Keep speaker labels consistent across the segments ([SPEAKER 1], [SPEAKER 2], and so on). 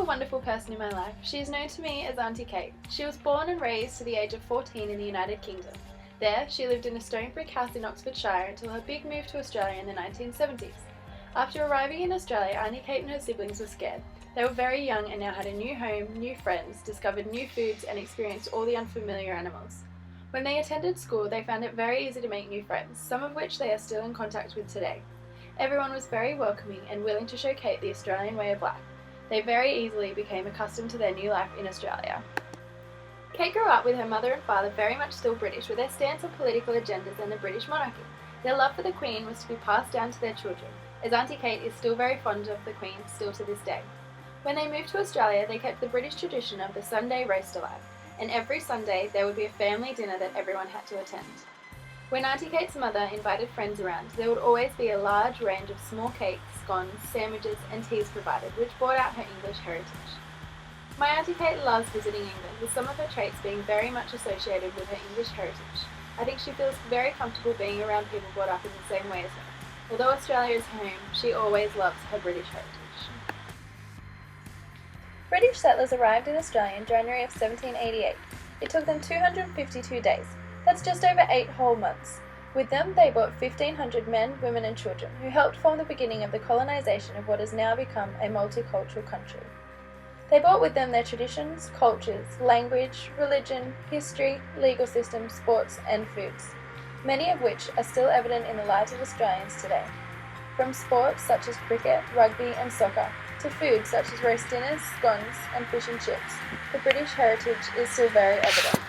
[SPEAKER 1] wonderful person in my life. She is known to me as Auntie Kate. She was born and raised to the age of 14 in the United Kingdom. There, she lived in a stone brick house in Oxfordshire until her big move to Australia in the 1970s. After arriving in Australia, Auntie Kate and her siblings were scared. They were very young and now had a new home, new friends, discovered new foods, and experienced all the unfamiliar animals. When they attended school, they found it very easy to make new friends, some of which they are still in contact with today. Everyone was very welcoming and willing to show Kate the Australian way of life. They very easily became accustomed to their new life in Australia. Kate grew up with her mother and father very much still British, with their stance on political agendas and the British monarchy. Their love for the Queen was to be passed down to their children, as Auntie Kate is still very fond of the Queen still to this day. When they moved to Australia, they kept the British tradition of the Sunday roast alive, and every Sunday there would be a family dinner that everyone had to attend. When Auntie Kate's mother invited friends around, there would always be a large range of small cakes, scones, sandwiches and teas provided, which brought out her English heritage. My Auntie Kate loves visiting England, with some of her traits being very much associated with her English heritage. I think she feels very comfortable being around people brought up in the same way as her. Although Australia is home, she always loves her British heritage. British settlers arrived in Australia in January of 1788. It took them 252 days. That's just over 8 whole months. With them, they brought 1,500 men, women and children, who helped form the beginning of the colonisation of what has now become a multicultural country. They brought with them their traditions, cultures, language, religion, history, legal system, sports and foods, many of which are still evident in the lives of Australians today. From sports such as cricket, rugby and soccer, to foods such as roast dinners, scones and fish and chips, the British heritage is still very evident.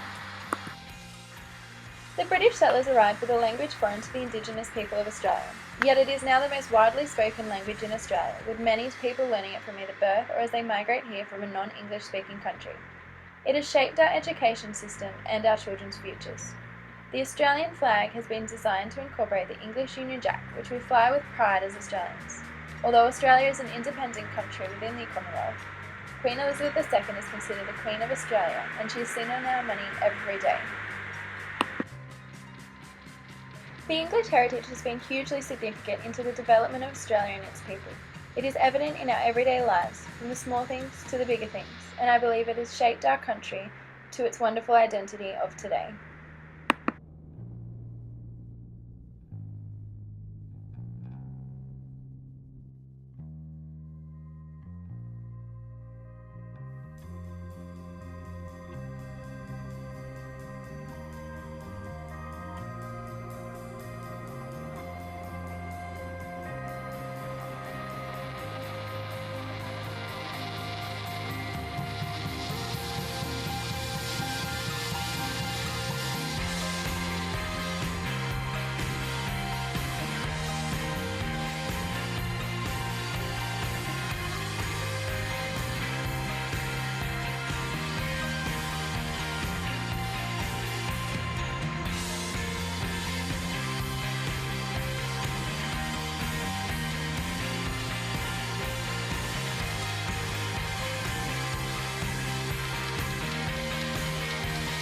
[SPEAKER 1] The British settlers arrived with a language foreign to the Indigenous people of Australia, yet it is now the most widely spoken language in Australia, with many people learning it from either birth or as they migrate here from a non-English speaking country. It has shaped our education system and our children's futures. The Australian flag has been designed to incorporate the English Union Jack, which we fly with pride as Australians. Although Australia is an independent country within the Commonwealth, Queen Elizabeth II is considered the Queen of Australia, and she is seen on our money every day. The English heritage has been hugely significant into the development of Australia and its people. It is evident in our everyday lives, from the small things to the bigger things, and I believe it has shaped our country to its wonderful identity of today.